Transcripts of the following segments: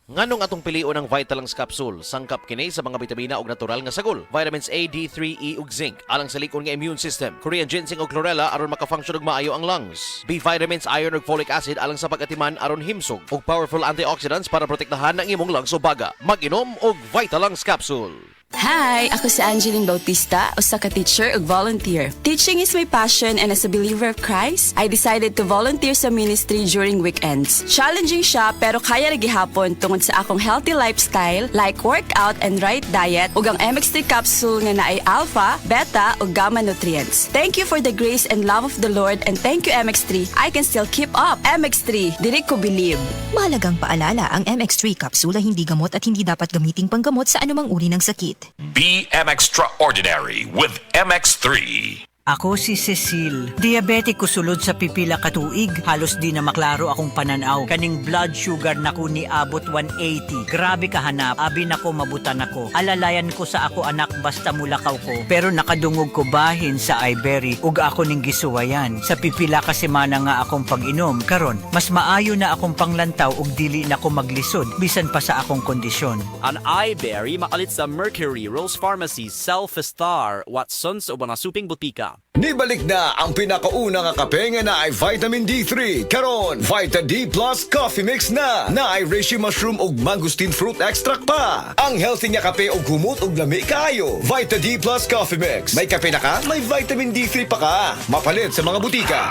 Nganong atong pilion ang Vitalance capsule, sangkap kini sa mga bitamina ug natural nga sagol, vitamins A, D3, E ug zinc, alang sa likon nga immune system, Korean ginseng ug chlorella aron maka-function og maayo ang lungs, B vitamins, iron ug folic acid alang sa pag-atiman aron himsog, ug powerful antioxidants para protektahan ang imong lungs ug baga. Mag-inom og Vitalance capsule. Hi! Ako si Angeline Bautista, usa ka teacher ug volunteer. Teaching is my passion and as a believer of Christ, I decided to volunteer sa ministry during weekends. Challenging siya pero kaya ra gihapon tungod sa akong healthy lifestyle like workout and right diet ug ang MX3 capsule nga naay alpha, beta ug gamma nutrients. Thank you for the grace and love of the Lord and thank you MX3. I can still keep up. MX3, diri ko believe. Mahalagang paalala, ang MX3 capsule ay hindi gamot at hindi dapat gamiting panggamot sa anumang uri ng sakit. BM Extraordinary with MX3. Ako si Cecile. Diabetic ko sulod sa pipila ka tuig. Halos di na maklaro akong pananaw. Kaning blood sugar nako ni abot 180. Grabe kahanap. Abi nako mabutan ako. Alalayan ko sa ako anak basta mulakaw ko. Pero nakadungog ko bahin sa iBerry. Ug ako ning gisuwayan. Sa pipila ka semana nga akong pag-inom. Karon, mas maayo na akong panglantaw ug dili na ko maglisod. Bisan pa sa akong kondisyon. Ang iBerry makalit sa Mercury, Rose Pharmacy, Self-Star, Watsons o mga suping butika. Nibalik na ang pinakauna nga kape nga na ay vitamin D3. Karon, Vita D Plus Coffee Mix na ay reishi mushroom ug mangosteen fruit extract pa. Ang healthy nga kape ug humot ug lami kaayo. Vita D Plus Coffee Mix. May kape na ka, may vitamin D3 pa ka. Mapalit sa mga butika.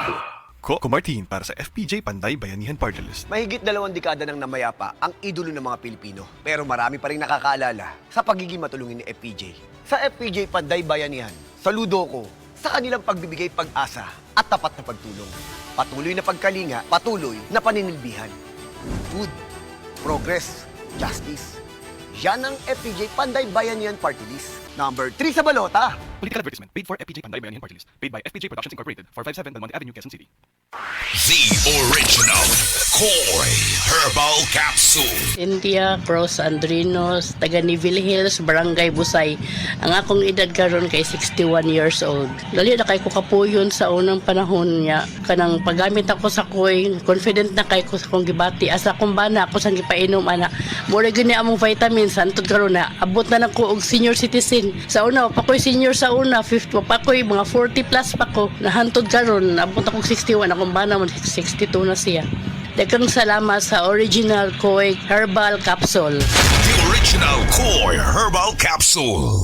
Coco Martin para sa FPJ Panday Bayanihan Party List. Mahigit 2 dekada nang namayapa ang idolo ng mga Pilipino. Pero marami pa rin nakakaalala sa pagiging matulungin ni FPJ. Sa FPJ Panday Bayanihan, saludo ko sa kanilang pagbibigay pag-asa at tapat na pagtulong. Patuloy na pagkalinga, patuloy na paninilbihan. Good, progress, justice. Yan ang FPJ Panday Bayanihan Party List. Number 3 sa balota. Political advertisement paid for FPJ Panday Bayanihan Party List. Paid by FPJ Productions Incorporated, 457 Belmonte Avenue, Quezon City. The original Koi Herbal Capsule. India Cross Andrinos, taga Neville Hills, Barangay Busay. Ang akong edad karon kay 61 years old. Dali na kay ko kapuyon sa unang panahon niya. Kanang paggamit ako sa Koi, confident na kay ko sa kong gibati. Asa akong bana ako sang gipainom ana. Mura gani among vitamins antod karon na abot na nako og senior citizen. Sa una pa ko'y senior sa una, 50 pa ko'y mga 40 plus pa ko. Nahantod karon abot akong 61, akong bana man 62 na siya. Daghang salamat sa original Koi Herbal Capsule. The original Koi Herbal Capsule.